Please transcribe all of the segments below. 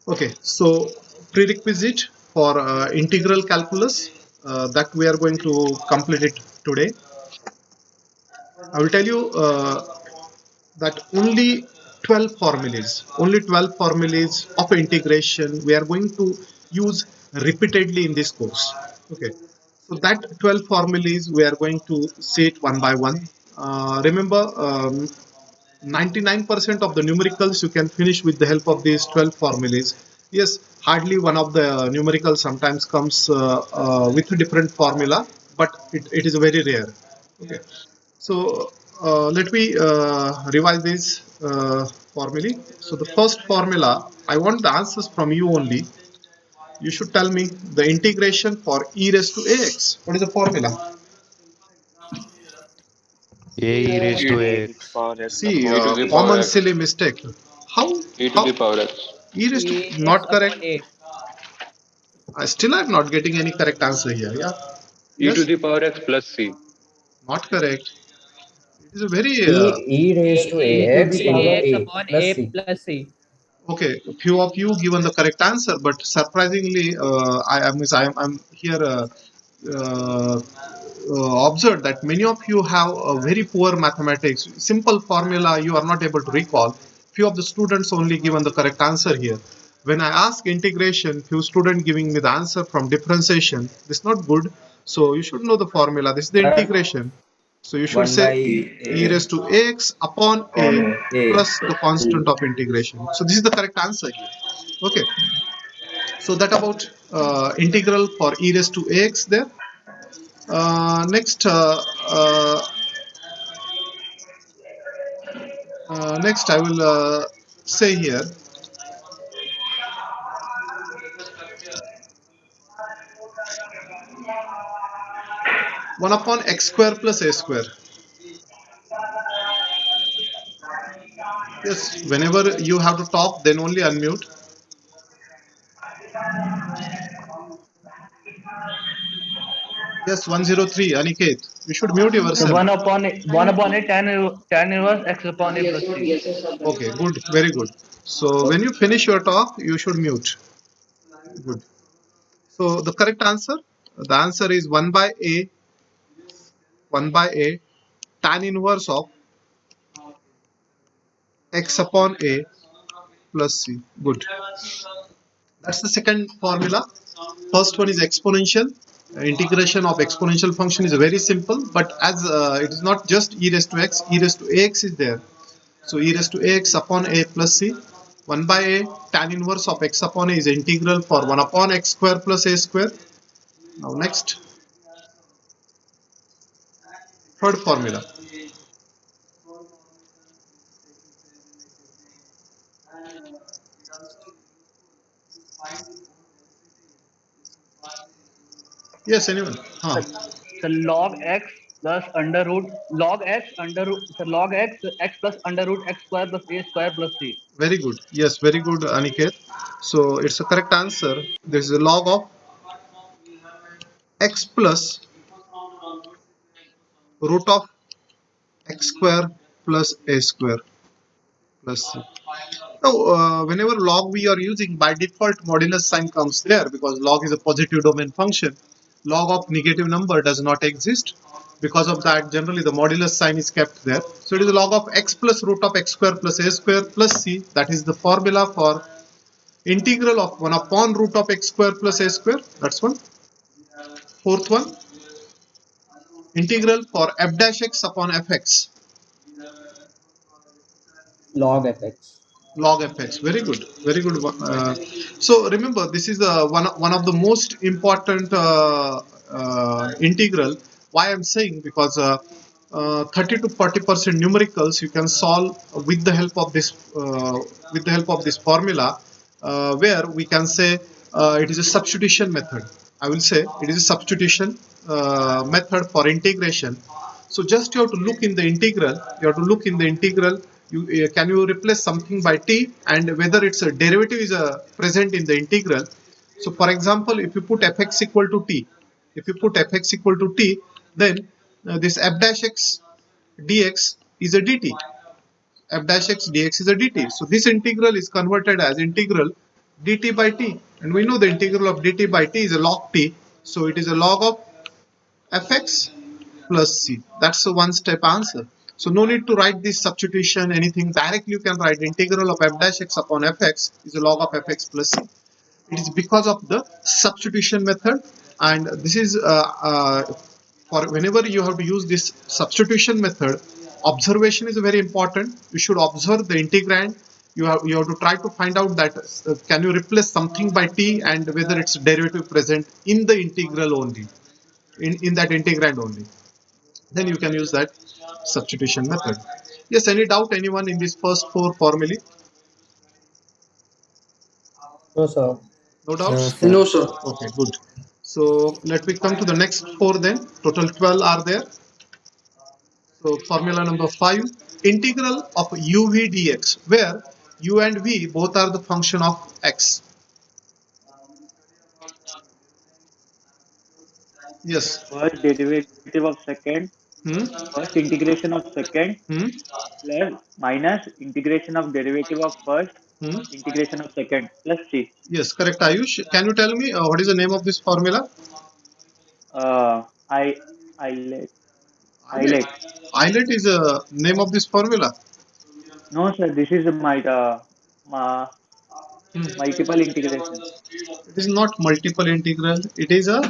Okay, so prerequisite for integral calculus that we are going to complete it today. I will tell you that only 12 formulas of integration we are going to use repeatedly in this course. Okay, so that 12 formulas we are going to see it one by one. Remember, 99% of the numericals you can finish with the help of these 12 formulas. Yes, hardly one of the numericals sometimes comes with a different formula, but it is very rare. Okay, so let me revise these formulae. So the first formula, I want the answers from you only. You should tell me the integration for e raised to ax. What is the formula? A raised e to to the x. power x See, upon e to the power common x, silly mistake. How? e to How? the power x, E raised to Ax not upon correct. a. I still am not getting any correct answer here. Yeah. e to Yes. the power x plus c. Not correct. It is a very E raised to E ax into ax a upon plus a c. plus c. okay. Few of you given the correct answer, but surprisingly, I'm here. Uh, observed that many of you have a very poor mathematics. Simple formula you are not able to recall. Few of the students only given the correct answer here. When I ask integration, few students giving me the answer from differentiation. This is not good. So you should know the formula. This is the integration. So you should 1 by say e raised to x upon a a. plus the constant of integration. So this is the correct answer here. Okay. So that about integral for e raised to ax there. Next I will say here 1 upon x square plus a square. Yes, whenever you have to talk, then only unmute. Yes, 103, Aniket. You should mute The yourself. one upon a tan inverse x upon a plus c. Okay, good, very good. So when you finish your talk, you should mute. Good. So the correct answer, the answer is 1 by a tan inverse of x upon a plus c. Good. That's the second formula. First one is exponential. Integration of exponential function is very simple, but as it is not just e raised to x, e raised to ax is there. So e raised to ax upon a plus c. 1 by a tan inverse of x upon a is integral for 1 upon x square plus a square. Now next, third formula. Yes, anyone? So, so log x plus under root log x under root so log x plus under root x square plus a square plus c. Very good. Yes, very good, Aniket. So it's a correct answer. This is a log of x plus root of x square plus a square plus c. Now, whenever log we are using, by default modulus sign comes there because log is a positive domain function. Log of negative number does not exist. Because of that, generally the modulus sign is kept there. So it is a log of x plus root of x square plus a square plus c. That is the formula for integral of 1 upon root of x square plus a square. That's one. Fourth one, integral for f dash x upon fx. Log fx. Log fx, very good, very good. So remember, this is one of the most important integral. Why I'm saying, because 30 to 40% numericals you can solve with the help of this formula, where we can say it is a substitution method. I will say it is a substitution method for integration. So just you have to look in the integral. You have to look in the integral. Can you replace something by t, and whether its a derivative is present in the integral. So for example, if you put fx equal to t, then this f dash x dx is a dt. F dash x dx is a dt. So this integral is converted as integral dt by t, and we know the integral of dt by t is a log t, so it is a log of fx plus c. That's a one step answer. So no need to write this substitution anything. Directly you can write the integral of f dash x upon fx is a log of fx plus c. It is because of the substitution method, and this is for whenever you have to use this substitution method, observation is very important. You should observe the integrand. You have to try to find out that can you replace something by t and whether its derivative present in the integral only, in that integrand only. Then you can use that substitution method. Yes, any doubt anyone in these first four formulae? No, sir. No No, doubts? sir. No, sir. Okay, good. So let me come to the next four then. Total 12 are there. So formula number 5, integral of uv dx, where u and v both are the function of x. Yes. First derivative of second, Hmm? first integration of second Hmm? plus minus integration of derivative of first Hmm? integration of second plus c. Yes, correct. Ayush, can you tell me what is the name of this formula? I Islet. Islet. Islet. Islet is a name of this formula. No, sir. This is my Hmm. multiple integration. It is not multiple integral. It is a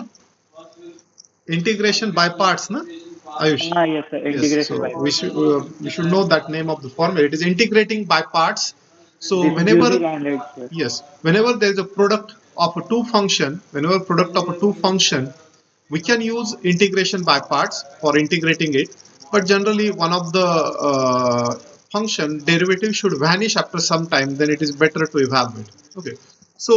integration by parts, na? Ayush. Yes, sir. Yes. Integration So by we should know that name of the formula. It is integrating by parts. So this is whenever, using Islet, sir. yes, whenever there is a product of a two function, whenever product of a two function, we can use integration by parts for integrating it. But generally, one of the function derivative should vanish after some time. Then it is better to evaluate. Okay. So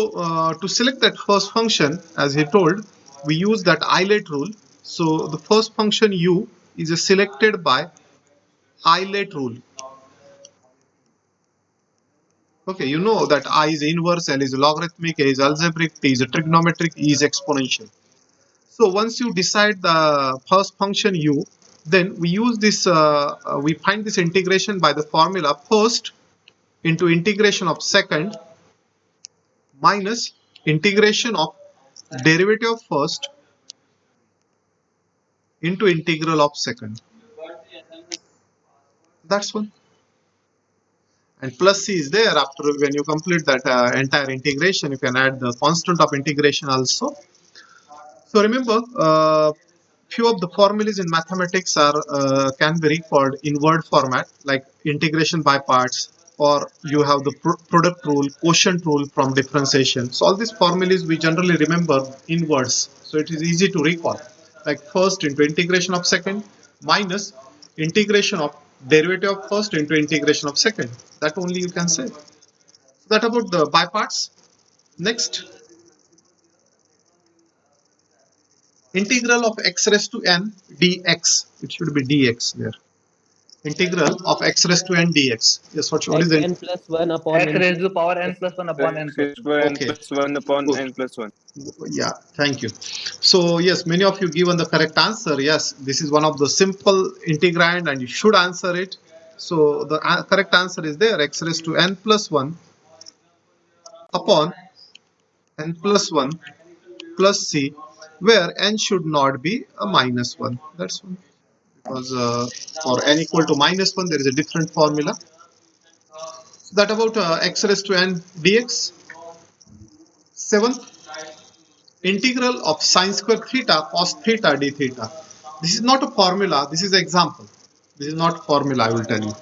to select that first function, as he told, we use that islet rule. So the first function u is selected by islet rule. Okay, you know that I is inverse, L is logarithmic, A is algebraic, T is trigonometric, E is exponential. So once you decide the first function u, then we use this, we find this integration by the formula first into integration of second minus integration of derivative of first into integral of second. That's one. And plus c is there after when you complete that entire integration. You can add the constant of integration also. So remember, few of the formulas in mathematics are can be recalled in word format, like integration by parts, or you have the product rule, quotient rule from differentiation. So all these formulas we generally remember in words, so it is easy to recall. Like first into integration of second minus integration of derivative of first into integration of second. That only you can say. So that about the by parts. Next, integral of x raised to n dx. It should be dx there. Integral of x raised to n dx. Yes, what is the xn plus 1 upon X n raised to the power n plus 1 upon n X plus is 1. square n okay? plus 1 upon Good. n plus 1. Yeah, thank you. So yes, many of you given the correct answer. Yes, this is one of the simple integrand, and you should answer it. So the correct answer is there: x raised to n plus 1 upon n plus 1 plus c, where n should not be a minus 1. That's one. Because for n equal to minus 1, there is a different formula. So that about x raised to n dx. Seventh, integral of sine square theta cos theta d theta. This is not a formula, this is an example. This is not formula, I will tell you.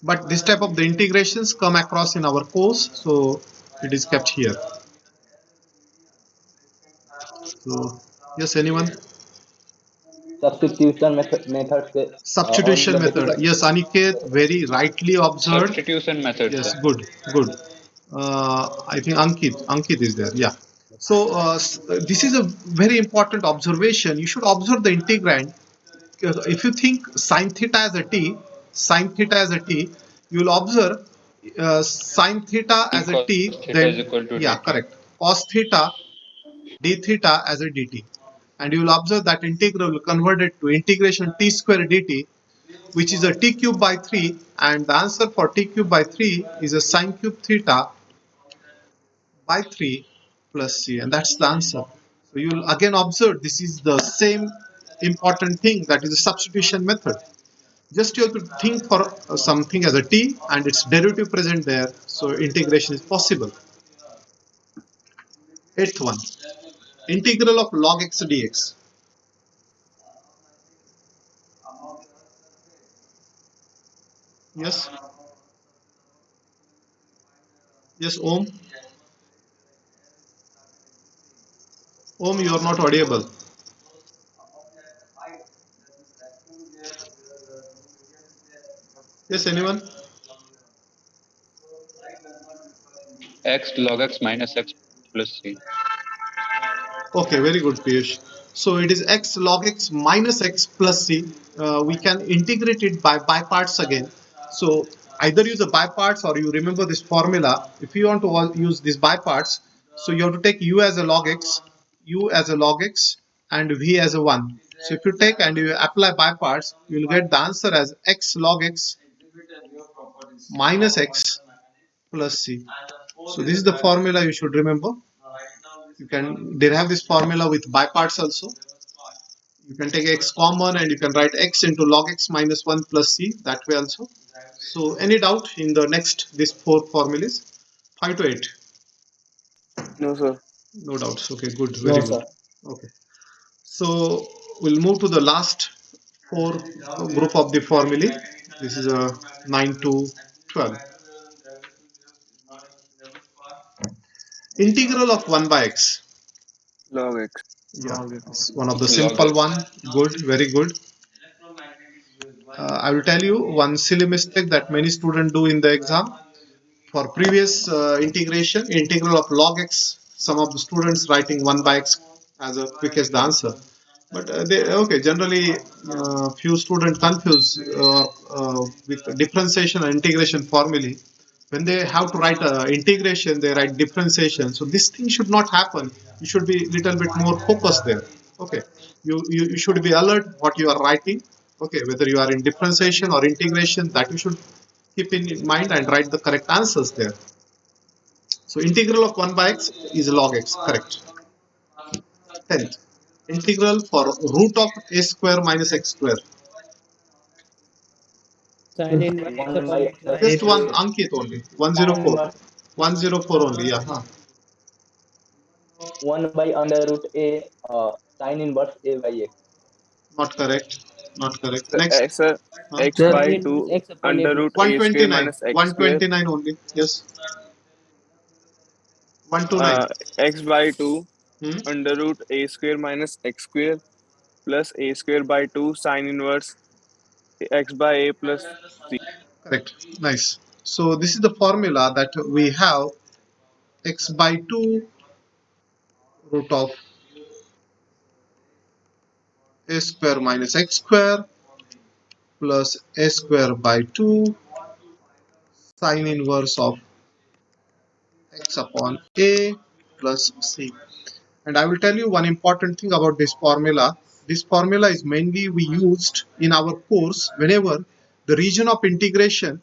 But this type of the integrations come across in our course, so it is kept here. So, yes, anyone? substitution method Substitution on the method. difficult. Yes, Aniket, very rightly observed. Substitution method, Yes, sir. good, good. I think Ankit is there. Yeah. So this is a very important observation. You should observe the integrand. If you think sine theta as a t, sine theta as a t, you will observe sine theta as a Cos t. theta is Then equal to yeah, dt. correct. Cos theta d theta as a dt, and you will observe that integral will convert it to integration t square dt, which is a t cube by 3, and the answer for t cube by 3 is a sine cube theta by 3 plus c, and that's the answer. So you will again observe this is the same important thing, that is the substitution method. Just you have to think for something as a t and its derivative present there, so integration is possible. Eighth one, integral of log x dx. Yes, yes, Om. Om, you are not audible. Yes, anyone? X log x minus x plus c. Okay, very good, Piyush. So it is x log x minus x plus c. We can integrate it by parts again. So either use the by parts or you remember this formula. If you want to use this by parts, so you have to take u as a log x, u as a log x, and v as a 1. So if you take and you apply by parts, you will get the answer as x log x minus x plus c. So this is the formula you should remember. You can derive this formula with by parts also. You can take x common and you can write x into log x minus 1 plus c that way also. So any doubt in the next these four formulas? 5 to 8? No, sir. No doubts. Okay, good. Very No, good. sir. Okay. So we'll move to the last four group of the formulae. This is a 9 to 12. Integral of 1 by x. Log x. Yeah, it's one of the Log simple x. one. Good, very good. I will tell you one silly mistake that many students do in the exam. For previous integration, integral of log x, some of the students writing 1 by x as a quickest answer. But generally few students confuse with differentiation and integration formulae. When they have to write integration, they write differentiation. So this thing should not happen. You should be a little bit more focused there. Okay, you should be alert what you are writing. Okay, whether you are in differentiation or integration, that you should keep in mind and write the correct answers there. So integral of 1 by x is log x, correct. 10th, integral for root of a square minus x square. Sin inverse 1 upon by x plus Just a one square. Ankit only, tan 104. inverse 104 only, yeah. 1 by under root a sin inverse a by x. Not correct. Not correct. So, Next. sir, x Sin by inverse 2 x upon a under plus root b. a square 129. minus x square. 129 only. Yes. 129. X by 2 Hmm? under root a square minus x square plus a square by 2 sin inverse x by a plus c. Correct. Nice. So this is the formula that we have x by 2 root of a square minus x square plus a square by 2 sine inverse of x upon a plus c. And I will tell you one important thing about this formula. This formula is mainly we used in our course whenever the region of integration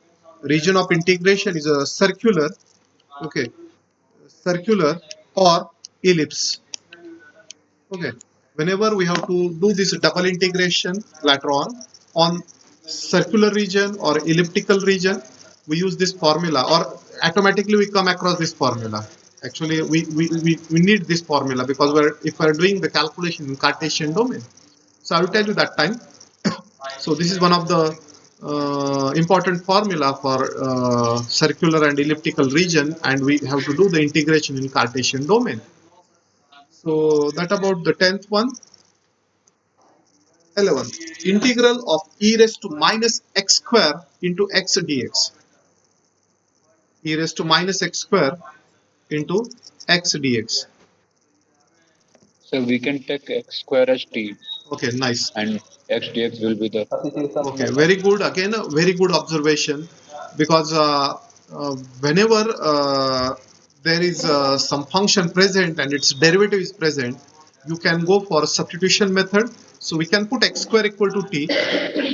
is a circular, okay, circular or ellipse. Okay, whenever we have to do this double integration later on circular region or elliptical region, we use this formula or automatically we come across this formula. Actually, we need this formula because if we're doing the calculation in Cartesian domain. So I will tell you that time. So this is one of the important formula for circular and elliptical region, and we have to do the integration in Cartesian domain. So that about the 10th one. 11. Integral of e raised to minus x square into x dx. E raised to minus x square into x dx. So we can take x square as t Okay, nice. and x dx will be the Substitution Okay, method. very good. Again, a very good observation because whenever there is some function present and its derivative is present, you can go for a substitution method. So we can put x square equal to t.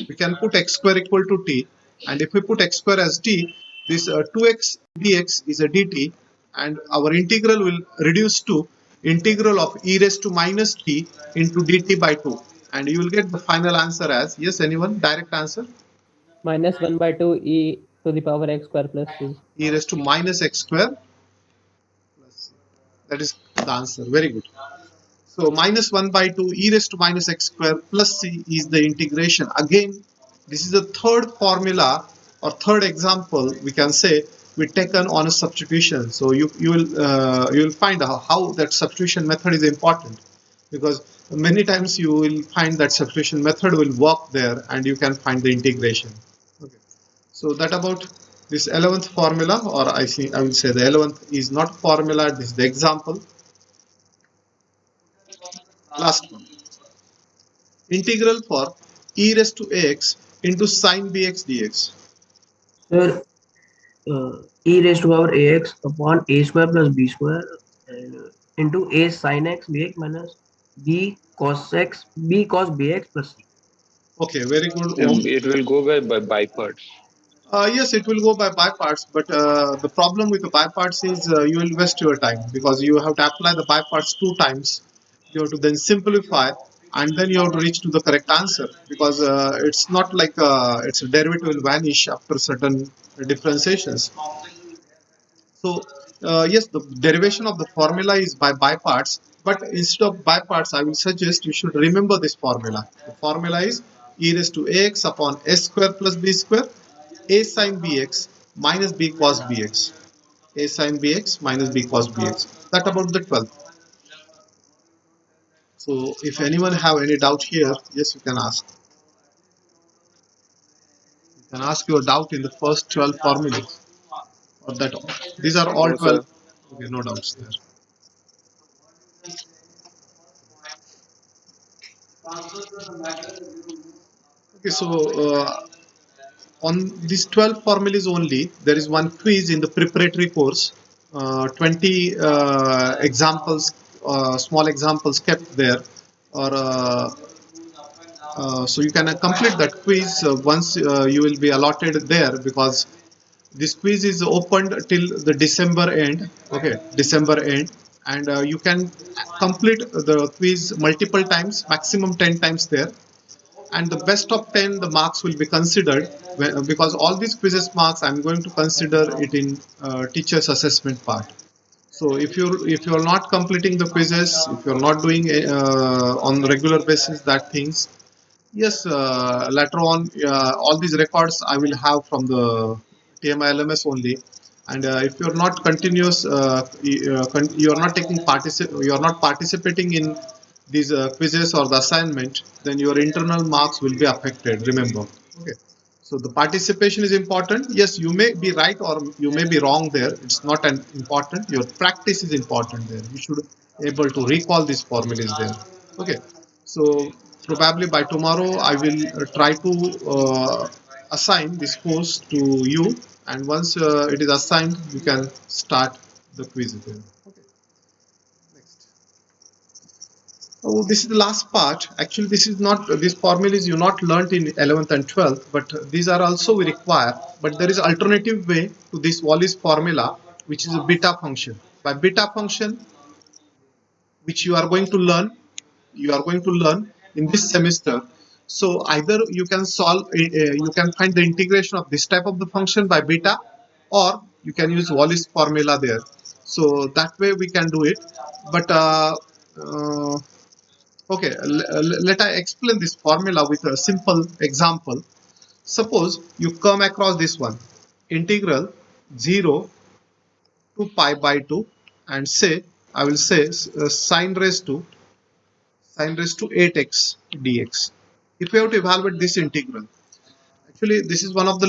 We can put x square equal to t, and if we put x square as t, this 2x dx is a dt, and our integral will reduce to integral of e raised to minus t into dt by 2, and you will get the final answer as, yes, anyone, direct answer, minus 1 by 2 e to the power x square plus c. e raised to minus x square plus c. That is the answer. Very good. So minus 1 by 2 e raised to minus x square plus c is the integration. Again, this is the third formula or third example, we can say, we taken on a substitution. So you will find how that substitution method is important, because many times you will find that substitution method will work there and you can find the integration. Okay. So that about this 11th formula, or I will say the 11th is not formula, this is the example. Last one. Integral for e raised to x into sine bx dx. Sir, e raised to power ax upon a square plus b square and into a sin x bx minus b cos x b cos bx plus c. Okay, very good. It will go by parts. Yes, it will go by parts, but the problem with the by parts is you will waste your time, because you have to apply the by parts 2 times. You have to then simplify, and then you have to reach to the correct answer, because it's not like its derivative will vanish after certain differentiations. So yes, the derivation of the formula is by parts, but instead of by parts, I will suggest you should remember this formula. The formula is e raised to ax upon s square plus b square, a sin bx minus b cos bx, a sin bx minus b cos bx. That about the 12th. So if anyone have any doubt here, yes, you can ask. You can ask your doubt in the first 12 formulas, or that these are all No, 12. sir. Okay, no doubts there. Okay, so on these 12 formulas only, there is one quiz in the preparatory course. 20 examples, small examples kept there, or so you can complete that quiz once you will be allotted there, because this quiz is opened till the December end. Okay, December end, and you can complete the quiz multiple times, maximum 10 times there, and the best of 10 the marks will be considered, because all these quizzes marks I'm going to consider it in teachers assessment part. So if you're not completing the quizzes, if you're not doing on regular basis that things, yes, later on, all these records I will have from the TMI LMS only. And if you're not continuous, you're not you're not participating in these quizzes or the assignment, then your internal marks will be affected. Remember, okay. So the participation is important. Yes, you may be right or you may be wrong there. It's not an important. Your practice is important there. You should able to recall these formulas there. Okay. So probably by tomorrow I will try to assign this course to you, and once it is assigned, you can start the quiz again. Okay. Next. Oh, this is the last part. Actually, this is not, these formulas you not learnt in 11th and 12th, but these are also we require. But there is alternative way to this Wallis formula, which is a beta function. By beta function, which you are going to learn in this semester. So either you can solve, you can find the integration of this type of the function by beta, or you can use Wallis formula there. So that way we can do it. But okay, let I explain this formula with a simple example. Suppose you come across this one, integral 0 to pi by 2, and say, I will say sine raised to 8x dx. If we have to evaluate this integral, actually this is one of the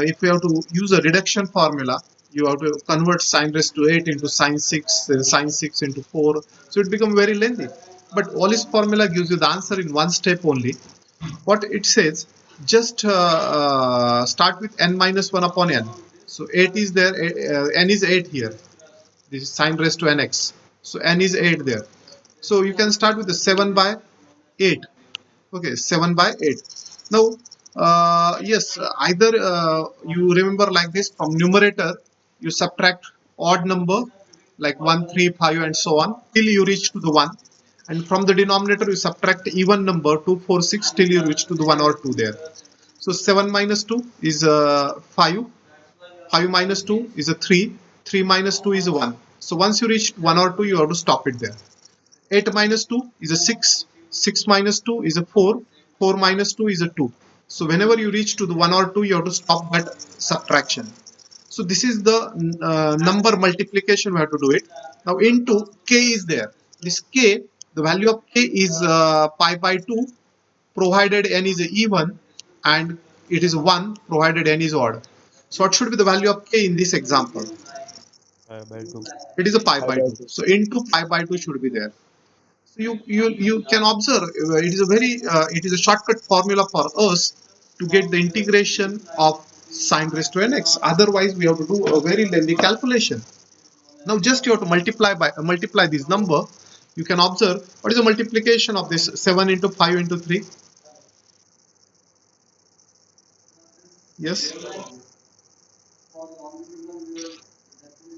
if we have to use a reduction formula, you have to convert sine raised to 8 into sine 6, then sine 6 into 4, so it becomes very lengthy. But Wallis formula gives you the answer in one step only. What it says, just start with n minus 1 upon n. So 8 is there, n is 8 here, this is sine raised to nx, so n is 8 there. So you can start with the 7 by 8. Okay, 7 by 8. Now, yes, either you remember like this, from numerator you subtract odd number like 1, 3, 5 and so on till you reach to the 1, and from the denominator you subtract even number 2, 4, 6 till you reach to the 1 or 2 there. So 7 minus 2 is 5, 5 minus 2 is a 3, 3 minus 2 is a 1. So once you reach 1 or 2 you have to stop it there. 8 minus 2 is a 6, 6 minus 2 is a 4, 4 minus 2 is a 2. So whenever you reach to the 1 or 2 you have to stop that subtraction. So this is the number multiplication we have to do it. Now into k is there. This k, the value of k is pi by 2 provided n is even and it is 1 provided n is odd. So what should be the value of k in this example? Pi by 2. It is a pi by 2. So into pi by 2 should be there. So you can observe it is a it is a shortcut formula for us to get the integration of sine raised to nx. Otherwise we have to do a very lengthy calculation. Now just you have to multiply this number. You can observe what is the multiplication of this 7 into 5 into 3. Yes.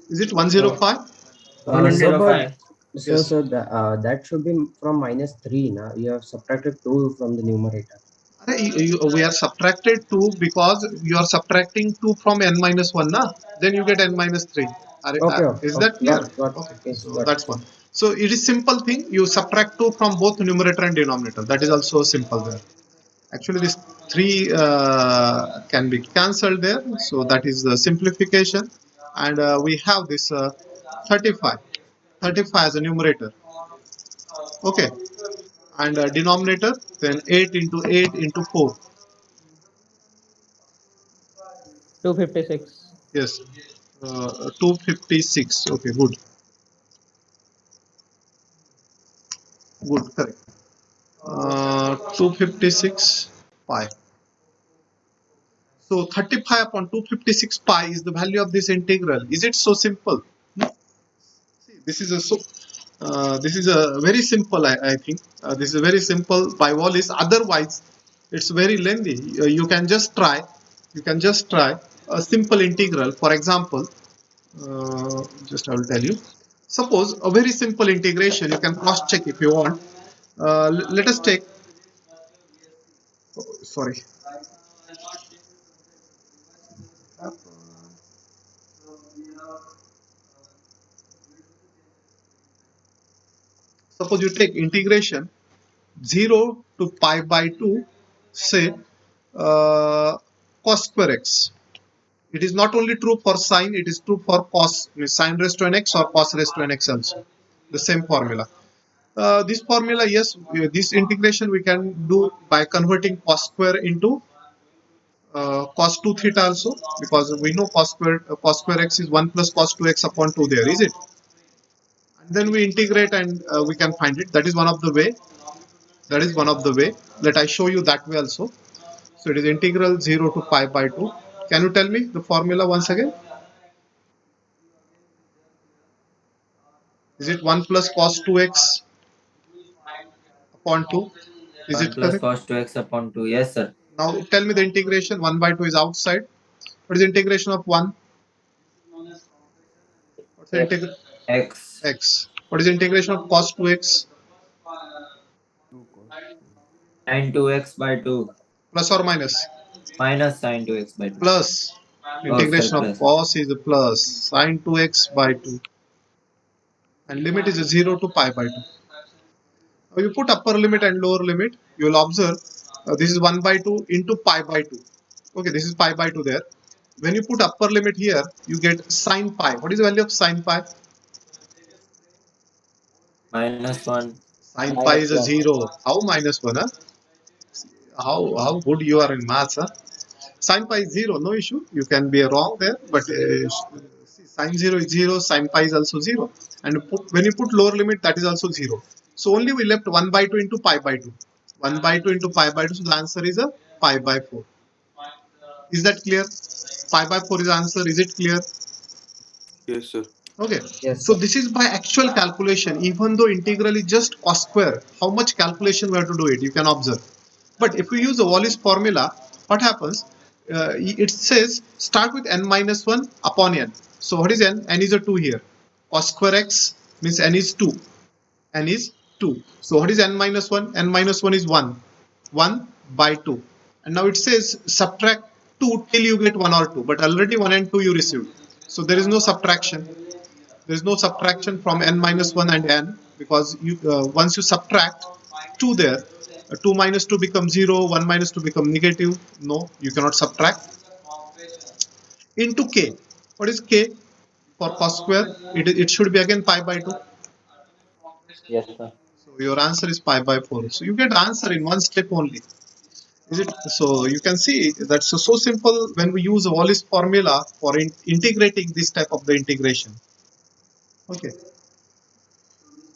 Is it 105? 105. Yes. So that should be from -3. Now you have subtracted 2 from the numerator. We are subtracted 2 because you are subtracting 2 from n minus 1, na? Then you get n minus 3. Okay. Is that clear? Got Okay. yes, So got that's one. So it is simple thing. You subtract 2 from both numerator and denominator. That is also simple there. Actually, this 3 can be cancelled there. So that is the simplification. And we have this 35. 35 as a numerator. Okay. And denominator, then 8 into 8 into 4. 256. Yes. 256. Okay, good. Good, correct. 256 pi. So 35 upon 256 pi is the value of this integral. Is it so simple? No. See, this is a very simple. I think this is very simple by Wallis. Otherwise, it's very lengthy. You can just try. You can just try a simple integral. For example, just I will tell you. Suppose a very simple integration. You can cross check if you want. Let us take. Sorry. Suppose you take integration 0 to pi by 2, say cos square x. It is not only true for sine, it is true for cos, sine raised to an x or cos raised to an x also. The same formula. This formula, yes, this integration we can do by converting cos square into cos 2 theta also, because we know cos square x is 1 plus cos 2x upon 2 there, is it? And then we integrate and we can find it. That is one of the way. That is one of the way. Let I show you that way also. So it is integral 0 to pi by 2. Can you tell me the formula once again? Is it 1 plus cos 2x upon 2? Is 1 it plus correct? cos 2x upon 2. Yes, sir. Now tell me the integration. 1 by 2 is outside. What is the integration of 1? What's the integration? X. X. What is the integration of cos 2x? Sin 2x by 2. Plus or minus? Minus sin 2x by 2. Plus. Integration sorry, of plus. cos is a plus. Sin 2x by 2. And limit is a 0 to pi by 2. Now you put upper limit and lower limit. You will observe this is 1 by 2 into pi by 2. Okay, this is pi by 2 there. When you put upper limit here, you get sin pi. What is the value of sin pi? Minus 1. Sin pi is a 0. How minus 1? Huh? How good you are in maths? Huh? Sin pi is 0, no issue. You can be wrong there, but sin 0 is 0, sin pi is also 0. And when you put lower limit, that is also 0. So only we left 1 by 2 into pi by 2. 1 by 2 into pi by 2, so the answer is a pi by 4. Is that clear? Pi by 4 is the answer. Is it clear? Yes, sir. Okay. Yes, So this is by actual calculation. Even though integral is just cos square, how much calculation we have to do it? You can observe. But if we use the Wallis formula, what happens? It says start with n minus 1 upon n. So what is n? N is a 2 here. Cos square x means n is 2. N is 2. So what is n minus 1? N minus 1 is 1. 1 by 2. And now it says subtract 2 till you get 1 or 2. But already 1 and 2 you received. So there is no subtraction. There is no subtraction from n minus 1 and n, because you once you subtract 2 there, 2 minus 2 becomes 0, 1 minus 2 becomes negative. No, you cannot subtract. Into k. What is k for cos square? It should be again pi by 2. Yes, sir. So your answer is pi by 4. So you get answer in one step only. Is it? So you can see that's so simple when we use Wallis formula for integrating this type of the integration. Okay.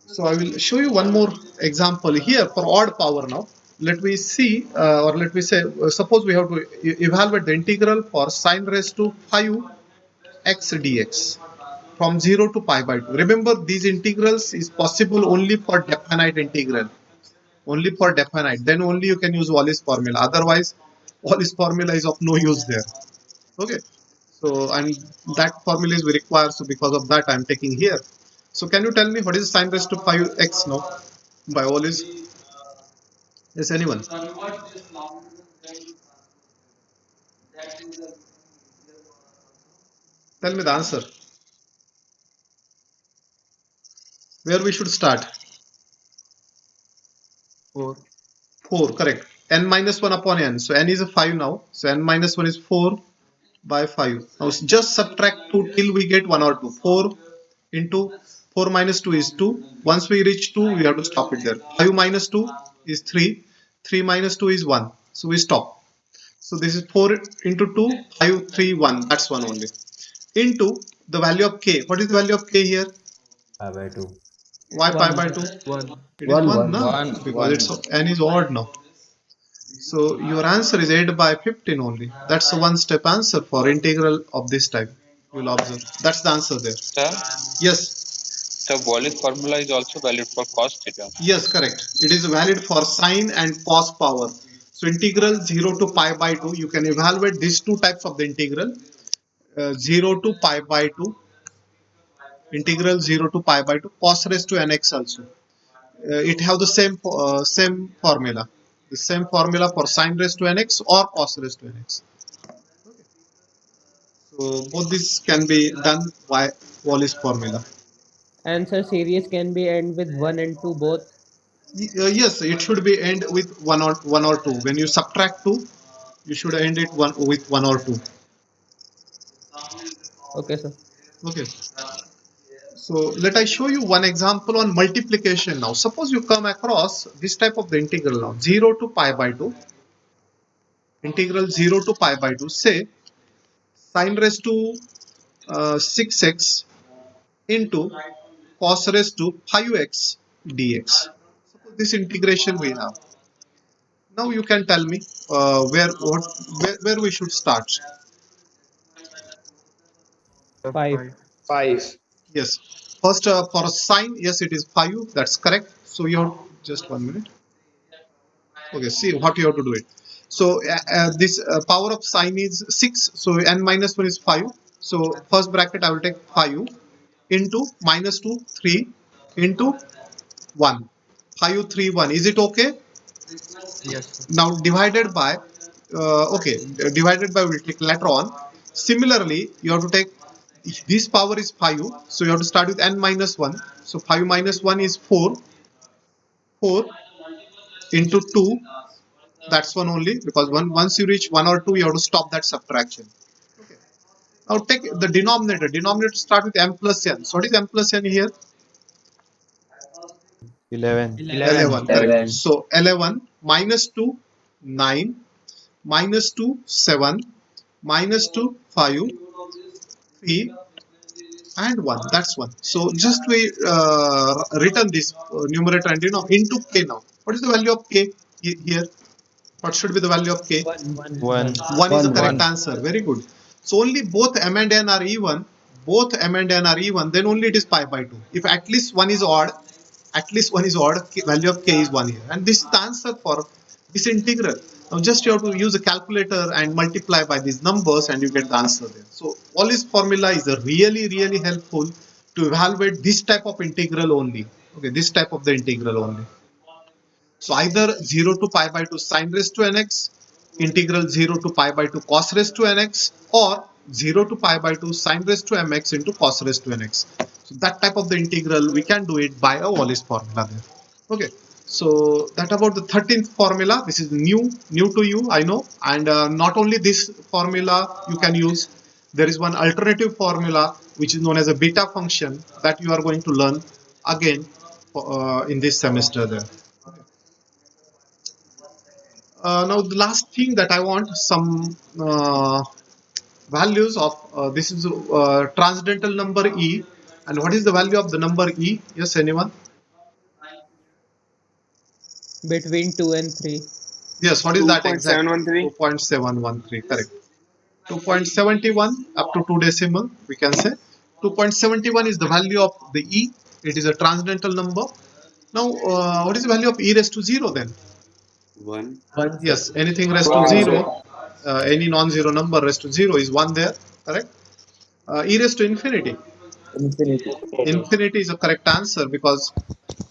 So I will show you one more example here for odd power now. Let me see, or let me say, suppose we have to evaluate the integral for sine raised to 5 x dx from 0 to pi by 2. Remember, these integrals is possible only for definite integral. Only for definite. Then only you can use Wallis formula. Otherwise, Wallis formula is of no use there. Okay. So, and that formula is required. So because of that, I am taking here. So can you tell me what is sine raised to 5x now by Wallis? Yes, anyone? Tell me the answer. Where we should start? 4. 4, correct. N minus 1 upon n. So n is a 5 now. So n minus 1 is 4 by 5. Now just subtract 2 till we get 1 or 2. 4 into 4 minus 2 is 2. Once we reach 2, we have to stop it there. 5 minus 2 is 3. 3 minus 2 is 1. So we stop. So this is 4 into 2, 5, 3, 1. That's one only. Into the value of k. What is the value of k here? Pi by 2. Why pi by 2? 1. It is 1, no? 1. Because it's n is odd now. So your answer is 8 by 15 only. That's a one step answer for integral of this type. You will observe. That's the answer there. Sir, Yes. the Wallis formula is also valid for cos theta. Yes, correct. It is valid for sine and cos power. So integral 0 to pi by 2, you can evaluate these two types of the integral. 0 to pi by 2, integral 0 to pi by 2, cos raised to nx also. It have the same formula. The same formula for sine raised to nx or cos raised to nx. So both these can be done by Wallis formula. Answer series can be end with 1 and 2 both. Yes, it should be end with one or two. When you subtract 2, you should end it with 1 or 2. Okay, sir. Okay. So let I show you one example on multiplication now. Suppose you come across this type of the integral now, 0 to pi by 2. Integral 0 to pi by 2. Say sine raised to 6x into cos raised to 5x dx. Suppose this integration we have. Now you can tell me where we should start. 5. 5. Yes. First for sine, yes, it is 5. That's correct. So you have just 1 minute. Okay, see what you have to do it. So this power of sine is 6. So n minus 1 is 5. So first bracket I will take 5 into minus 2, 3 into 1. 5, 3, 1. Is it okay? Yes. Now divided by, okay, divided by we'll take later on. Similarly, you have to take, this power is 5. So you have to start with n minus 1. So 5 minus 1 is 4. 4 into 2. That's one only, because once you reach 1 or 2, you have to stop that subtraction. Okay. Now take the denominator. Denominator start with m plus n. So what is m plus n here? 11. 11. Correct. So 11 minus 2, 9, minus 2, 7, minus 2, 5, 3, and 1. That's 1. So just we written this numerator and denominator into k now. What is the value of k here? What should be the value of k? 1. 1. 1 is the 1, correct 1. answer. Very good. So only both m and n are even. Both m and n are even. Then only it is pi by 2. If at least one is odd, value of k is 1 here. And this is the answer for this integral. Now just you have to use a calculator and multiply by these numbers and you get the answer there. So Wallis formula is a really helpful to evaluate this type of integral only. Okay, this type of the integral only. So either 0 to pi by 2 sine raised to nx, integral 0 to pi by 2 cos raised to nx, or 0 to pi by 2 sine raised to mx into cos raised to nx. So that type of the integral we can do it by a Wallis formula there. Okay, so that about the 13th formula. This is new to you, I know, and not only this formula you can use. There is one alternative formula which is known as a beta function that you are going to learn again in this semester there. Now the last thing that I want some values of this is transcendental number e, and what is the value of the number e? Yes, anyone? Between 2 and 3. Yes, what is that exactly? 2.713. 2.713, correct. 2.71 up to 2 decimal, we can say. 2.71 is the value of the e. It is a transcendental number. Now, what is the value of e raised to 0 then? 1. Yes, anything raised to 0, any non-zero number raised to 0 is 1 there, correct? E raised to infinity. Infinity is a correct answer because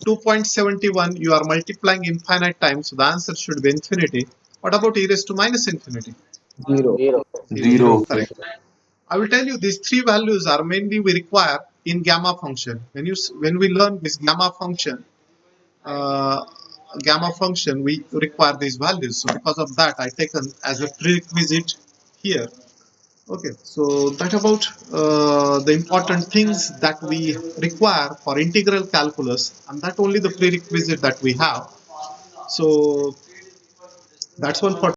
2.71 you are multiplying infinite times, so the answer should be infinity. What about e raised to minus infinity? 0. Correct. I will tell you these three values are mainly we require in gamma function. When we learn this gamma function, we require these values. So because of that, I taken as a prerequisite here. Okay, so that about the important things that we require for integral calculus, and that only the prerequisite that we have. So that's one for